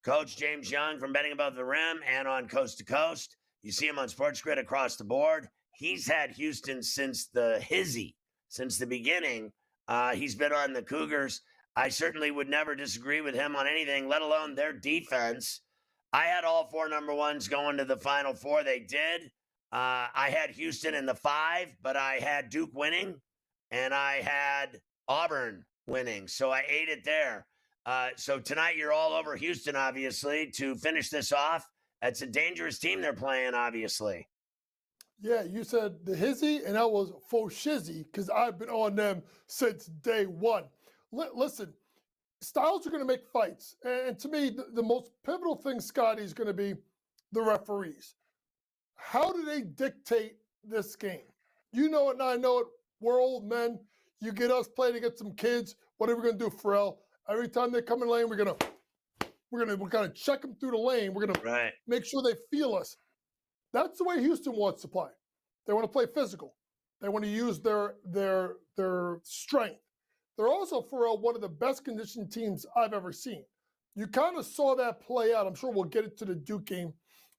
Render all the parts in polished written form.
Coach James Young from Betting Above the Rim and on Coast to Coast. You see him on SportsGrid across the board. He's had Houston since the hizzy, since the beginning. He's been on the Cougars. I certainly would never disagree with him on anything, let alone their defense. I had all four number ones going to the Final Four. They did. I had Houston in the 5, but I had Duke winning, and I had Auburn winning. So I ate it there. So tonight you're all over Houston, obviously, to finish this off. It's a dangerous team they're playing, obviously. Yeah, you said the hizzy, and that was faux shizzy because I've been on them since day one. Listen, styles are going to make fights. And to me, the most pivotal thing, Scotty, is going to be the referees. How do they dictate this game? You know it, and I know it. We're old men. You get us playing against some kids. What are we going to do, Pharrell? Every time they come in lane, we're gonna check them through the lane. We're gonna make sure they feel us. That's the way Houston wants to play. They want to play physical. They want to use their strength. They're also, Pharrell, one of the best conditioned teams I've ever seen. You kind of saw that play out. I'm sure we'll get into the Duke game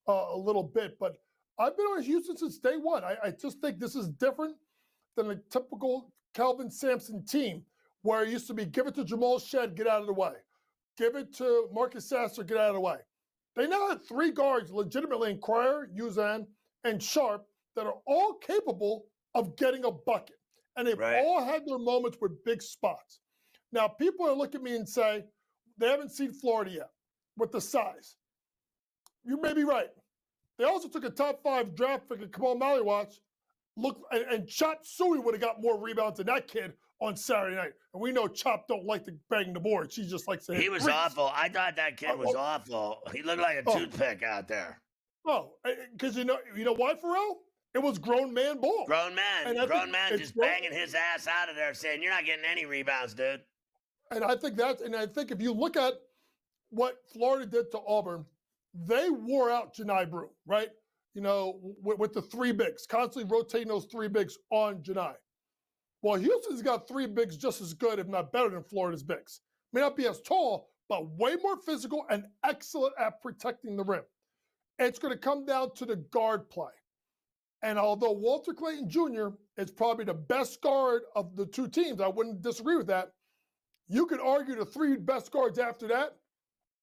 a little bit, but I've been on Houston since day one. I just think this is different than a typical Calvin Sampson team where it used to be give it to Jamal Shed, get out of the way. Give it to Marcus Sasser, get out of the way. They now have 3 guards legitimately in Cryer, Uzan, and Sharp that are all capable of getting a bucket. And they've all had their moments with big spots. Now, people are looking at me and say, they haven't seen Florida yet with the size. You may be right. They also took a top 5 draft pick at Kamal Maliwatch. Look, and Chop Suey would have got more rebounds than that kid on Saturday night. And we know Chop don't like to bang the board. She just likes to hit He was threes. awful. I thought that kid was awful. He looked like a toothpick out there. Oh, because you know why, Pharrell? It was grown man ball. Grown man just banging his ass out of there saying, you're not getting any rebounds, dude. And I think if you look at what Florida did to Auburn, they wore out Janai Brew, right? You know, with the 3 bigs, constantly rotating those 3 bigs on Janai. Well, Houston's got 3 bigs just as good, if not better than Florida's bigs. May not be as tall, but way more physical and excellent at protecting the rim. It's going to come down to the guard play. And although Walter Clayton Jr. is probably the best guard of the 2 teams, I wouldn't disagree with that. You could argue the 3 best guards after that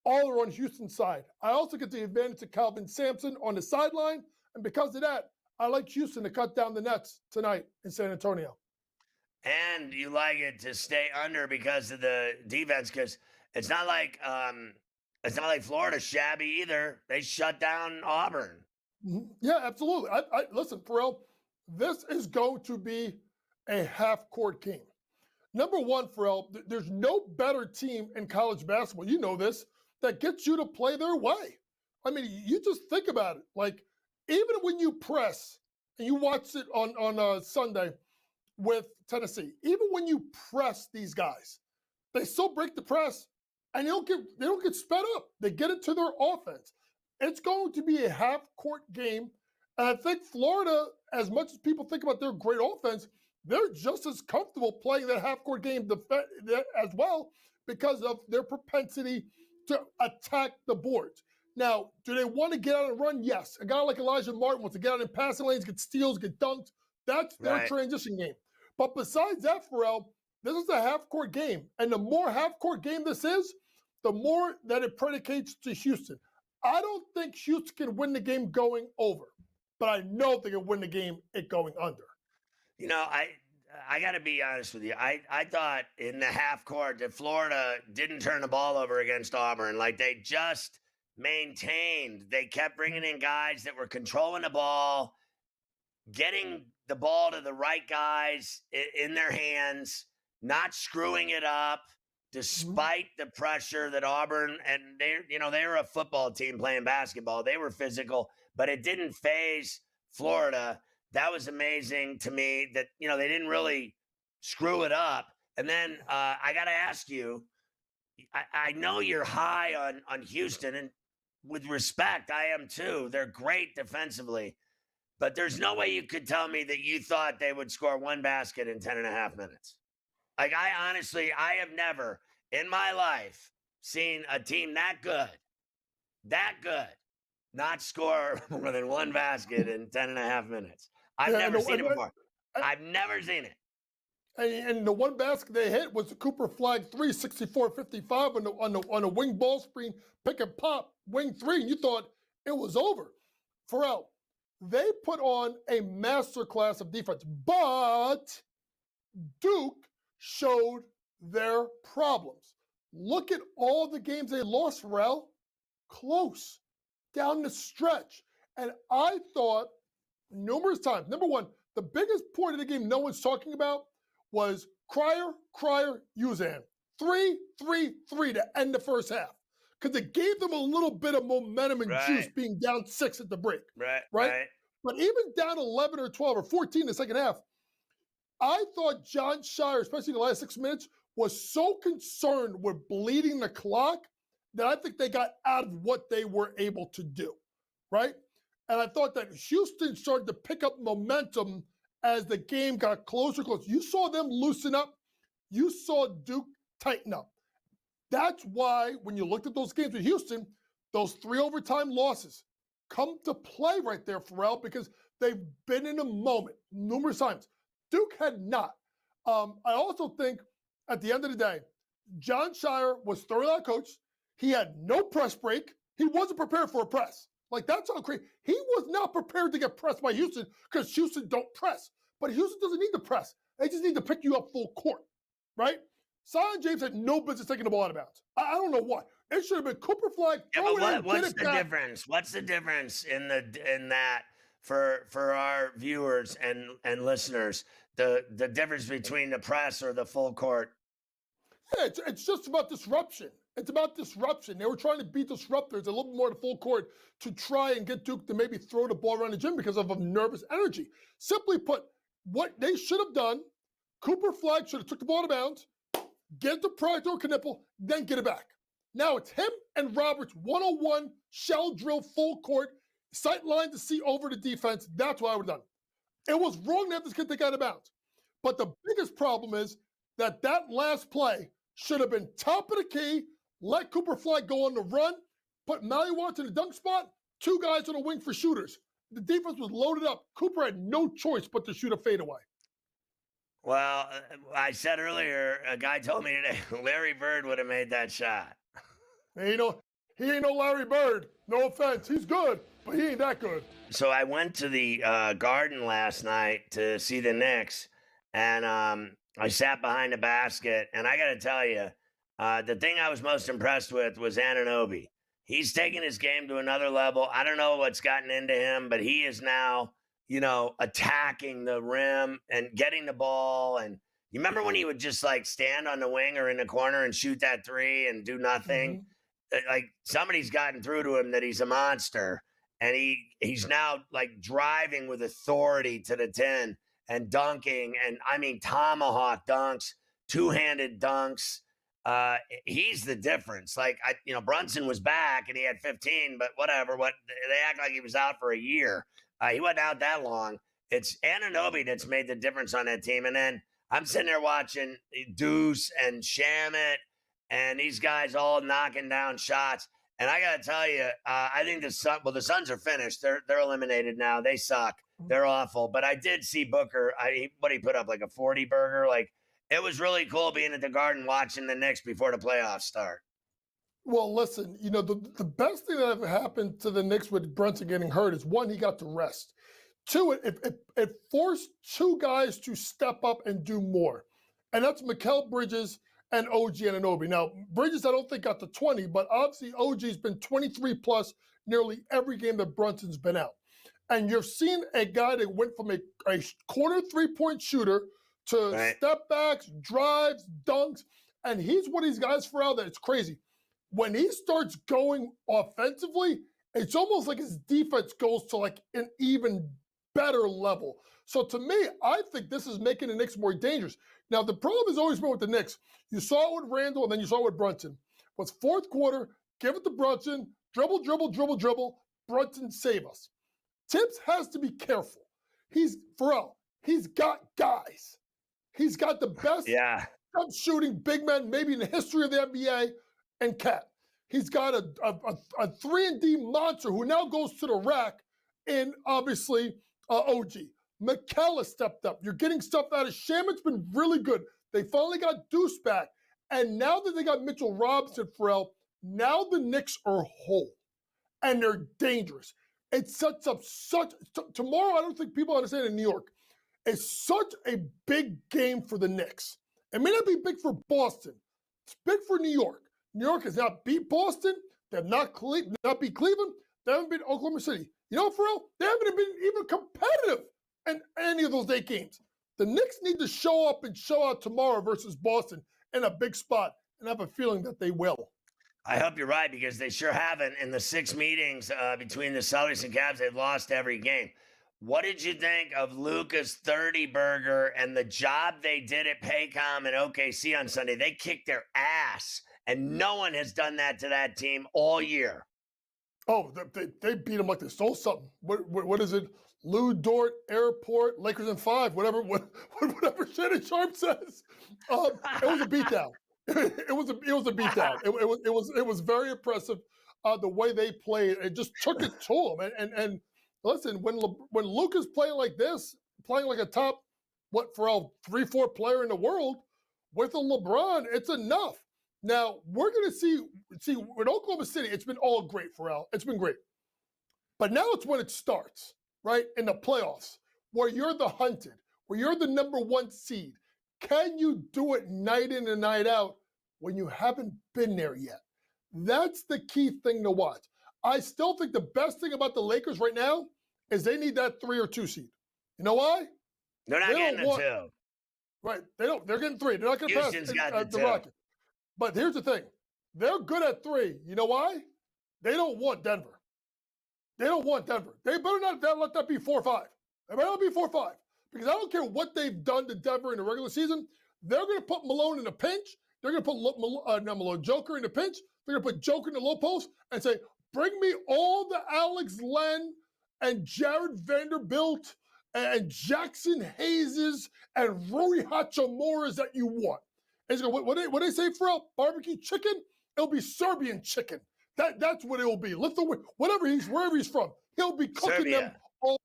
all are on Houston's side. I also get the advantage of Calvin Sampson on the sideline. And because of that, I like Houston to cut down the nets tonight in San Antonio. And you like it to stay under because of the defense, because it's not like Florida's shabby either. They shut down Auburn. Yeah, absolutely. Listen, Pharrell, this is going to be a half-court game. Number one, Pharrell, there's no better team in college basketball, you know this, that gets you to play their way. I mean, you just think about it. Like, even when you press, and you watch it on Sunday with Tennessee, even when you press these guys, they still break the press, and they don't get sped up. They get into their offense. It's going to be a half-court game, and I think Florida, as much as people think about their great offense, they're just as comfortable playing that half-court game as well because of their propensity to attack the boards. Now, do they want to get out and run? Yes. A guy like Elijah Martin wants to get out in passing lanes, get steals, get dunked. That's their transition game. But besides that, Pharrell, this is a half-court game. And the more half-court game this is, the more that it predicates to Houston. I don't think Houston can win the game going over, but I know they can win the game going under. You know, I got to be honest with you. I thought in the half court that Florida didn't turn the ball over against Auburn. Like, they just maintained. They kept bringing in guys that were controlling the ball, getting the ball to the right guys in their hands, not screwing it up, despite the pressure that Auburn, and they were a football team playing basketball. They were physical, but it didn't phase Florida. That was amazing to me that, they didn't really screw it up. And then I got to ask you, I know you're high on Houston, and with respect, I am too. They're great defensively, but there's no way you could tell me that you thought they would score 1 basket in 10 and a half minutes. Like, I have never in my life seen a team that good that good, not score more than one basket in 10 and a half minutes. I've Yeah, never seen it before. and, I've never seen it. and the one basket they hit was the Cooper flag 364-55 on the wing ball screen, pick and pop, wing three, and you thought it was over. Pharrell, they put on a masterclass of defense, but Duke showed their problems. Look at all the games they lost, Pharrell. Close down the stretch. And I thought numerous times, number one, the biggest point of the game no one's talking about was Cryer, Uzan. 3-3-3 to end the first half. Because it gave them a little bit of momentum and juice Right. being down 6 at the break. Right. But even down 11 or 12 or 14 in the second half, I thought John Shire, especially the last 6 minutes, was so concerned with bleeding the clock that I think they got out of what they were able to do, right? And I thought that Houston started to pick up momentum as the game got closer. You saw them loosen up. You saw Duke tighten up. That's why when you looked at those games with Houston, those 3 overtime losses come to play right there, Pharrell, because they've been in a moment numerous times. Duke had not. I also think at the end of the day, John Shire was thoroughly out coached. He had no press break. He wasn't prepared for a press. Like, that's how crazy. He was not prepared to get pressed by Houston because Houston don't press. But Houston doesn't need to press. They just need to pick you up full court, right? Zion James had no business taking the ball out of bounds. I don't know what. It should have been Cooper flag. Yeah, Throw but it in, what's get the it back. difference? What's the difference in that for our viewers and listeners? The difference between the press or the full court. Yeah, it's just about disruption. It's about disruption. They were trying to be disruptors a little bit more to full court to try and get Duke to maybe throw the ball around the gym because of a nervous energy. Simply put, what they should have done, Cooper Flag should have took the ball out of bounds, get it to Pride or Knipple, then get it back. Now it's him and Roberts, 101, shell drill, full court, sight line to see over the defense. That's what I would have done. It was wrong to have this kid take out of bounds. But the biggest problem is that last play should have been top of the key, let Cooper Flag go on the run, put Maliwatch in the dunk spot, 2 guys on the wing for shooters. The defense was loaded up. Cooper had no choice but to shoot a fadeaway. Well, I said earlier, a guy told me today, Larry Bird would have made that shot. And he ain't no Larry Bird. No offense. He's good, but he ain't that good. So I went to the Garden last night to see the Knicks, and I sat behind the basket, and I got to tell you, the thing I was most impressed with was Anunoby. He's taken his game to another level. I don't know what's gotten into him, but he is now, attacking the rim and getting the ball. And you remember when he would just like stand on the wing or in the corner and shoot that 3 and do nothing? Like, somebody's gotten through to him that he's a monster. And he's now like driving with authority to the 10 and dunking. And I mean, tomahawk dunks, 2-handed dunks. He's the difference. Like, Brunson was back and he had 15, but whatever. They act like he was out for a year. He wasn't out that long. It's Anunoby that's made the difference on that team. And then I'm sitting there watching Deuce and Shamit and these guys all knocking down shots. And I got to tell you, I think the Suns are finished. They're eliminated now. They suck. They're awful. But I did see Booker. He put up like a 40 burger. Like, it was really cool being at the Garden watching the Knicks before the playoffs start. Well, listen, the best thing that ever happened to the Knicks with Brunson getting hurt is, 1, he got to rest. 2, it forced 2 guys to step up and do more. And that's Mikal Bridges and OG Anunoby. Now, Bridges, I don't think got to 20, but obviously OG's been 23 plus nearly every game that Brunson's been out. And you've seen a guy that went from a corner 3-point shooter to step backs, drives, dunks. And he's one of these guys, for that it's crazy. When he starts going offensively, it's almost like his defense goes to like an even better level. So to me, I think this is making the Knicks more dangerous. Now, the problem has always been with the Knicks. You saw it with Randall, and then you saw it with Brunson. Was fourth quarter, give it to Brunson, dribble, Brunson save us. Tibbs has to be careful. He's got guys. He's got the best jump shooting big man maybe in the history of the NBA, and Cat. He's got a 3-and-D monster who now goes to the rack, and obviously OG. McKell has stepped up. You're getting stuff out of Shaman's been really good. They finally got Deuce back. And now that they got Mitchell Robinson, Pharrell, now the Knicks are whole. And they're dangerous. It sets up tomorrow, I don't think people understand in New York, it's such a big game for the Knicks. It may not be big for Boston. It's big for New York. New York has not beat Boston. They have not beat Cleveland. They haven't beat Oklahoma City. You know, Pharrell, they haven't been even competitive in any of those 8 games. The Knicks need to show up and show out tomorrow versus Boston in a big spot, and I have a feeling that they will. I hope you're right, because they sure haven't. In the 6 meetings between the Celtics and Cavs, they've lost every game. What did you think of Luka's 30 burger and the job they did at Paycom and OKC on Sunday? They kicked their ass, and no one has done that to that team all year. Oh, they beat them like they stole something. What is it? Lou Dort Airport, Lakers in 5, whatever Shannon Sharp says. It was a beatdown. It was a beatdown. It was very impressive the way they played. It just took it to them. And listen, when Luka's playing like this, playing like a top 3-4 player in the world with a LeBron, it's enough. Now we're gonna see with Oklahoma City, it's been all great, Pharrell. It's been great. But now it's when it starts, right? In the playoffs, where you're the hunted, where you're the number 1 seed. Can you do it night in and night out when you haven't been there yet? That's the key thing to watch. I still think the best thing about the Lakers right now is they need that 3 or 2 seed. You know why? They're not getting the 2. Right. They don't. They're getting 3. They're not going to pass the Rockets. But here's the thing. They're good at 3. You know why? They don't want Denver. They don't want Denver. They better not let that be 4-5. They better not be 4-5. Because I don't care what they've done to Denver in the regular season. They're going to put Malone in a pinch. They're going to put Joker in a pinch. They're going to put Joker in the low post and say, bring me all the Alex Len and Jared Vanderbilt and Jackson Hayeses and Rui Hachamuras that you want. And what they say, Pharrell? Barbecue chicken? It'll be Serbian chicken. That's what it will be. Wherever he's from, he'll be cooking Serbia. them all.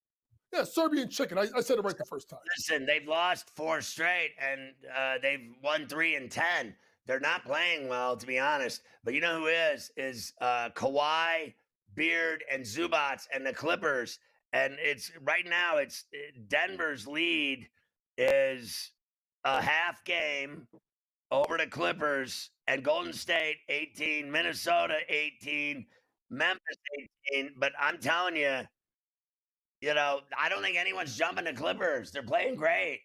Yeah, Serbian chicken. I said it right the first time. Listen, they've lost 4 straight, and they've won 3 and 10. They're not playing well, to be honest. But you know who is Kawhi, Beard, and Zubats, and the Clippers. And right now, Denver's lead is a half game over the Clippers, and Golden State 18, Minnesota 18, Memphis 18. But I'm telling you, I don't think anyone's jumping the Clippers. They're playing great.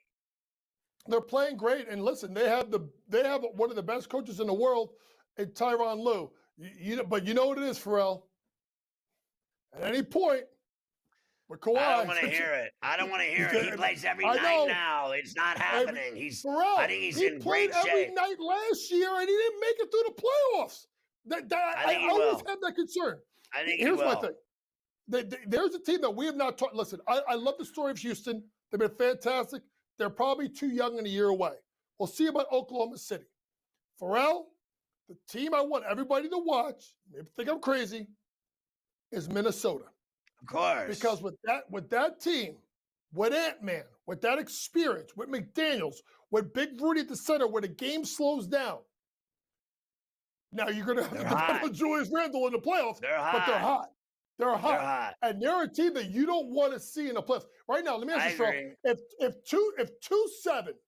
They're playing great, and listen, they have one of the best coaches in the world, in Tyronn Lue. But you know what it is, Pharrell? At any point, with Kawhi, I don't want to hear it. I don't want to hear it. He plays every night now. It's not happening. Pharrell, I think he's in great shape. He played every night last year, and he didn't make it through the playoffs. I always have that concern. I think Here's my thing. There's a team that we have not talked. Listen, I love the story of Houston. They've been fantastic. They're probably too young and a year away. We'll see about Oklahoma City. Pharrell, the team I want everybody to watch, maybe think I'm crazy, is Minnesota. Of course. Because with that team, with Ant-Man, with that experience, with McDaniels, with Big Rudy at the center, where the game slows down, now you're going to have to depend on Julius Randle in the playoffs. They're hot. But they're hot. They're hot. And they're a team that you don't want to see in the playoffs. Right now, let me ask you something. If 2-7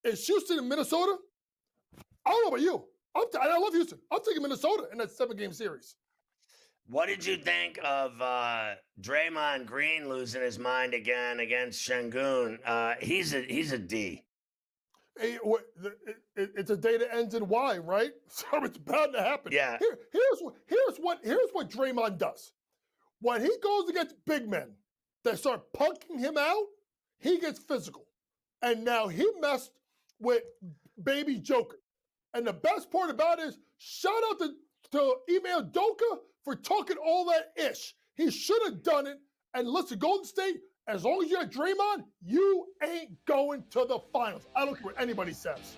is Houston and Minnesota, I don't know about you. I love Houston. I'm taking Minnesota in that 7-game series. What did you think of Draymond Green losing his mind again against Şengün? He's a D. It's a day that ends in Y, right? So it's bound to happen. Yeah. Here's what Draymond does. When he goes against big men that start punking him out, he gets physical. And now he messed with baby Joker. And the best part about it is, shout out to Ime Udoka for talking all that ish. He should have done it. And listen, Golden State, as long as you got Draymond, you ain't going to the finals. I don't care what anybody says.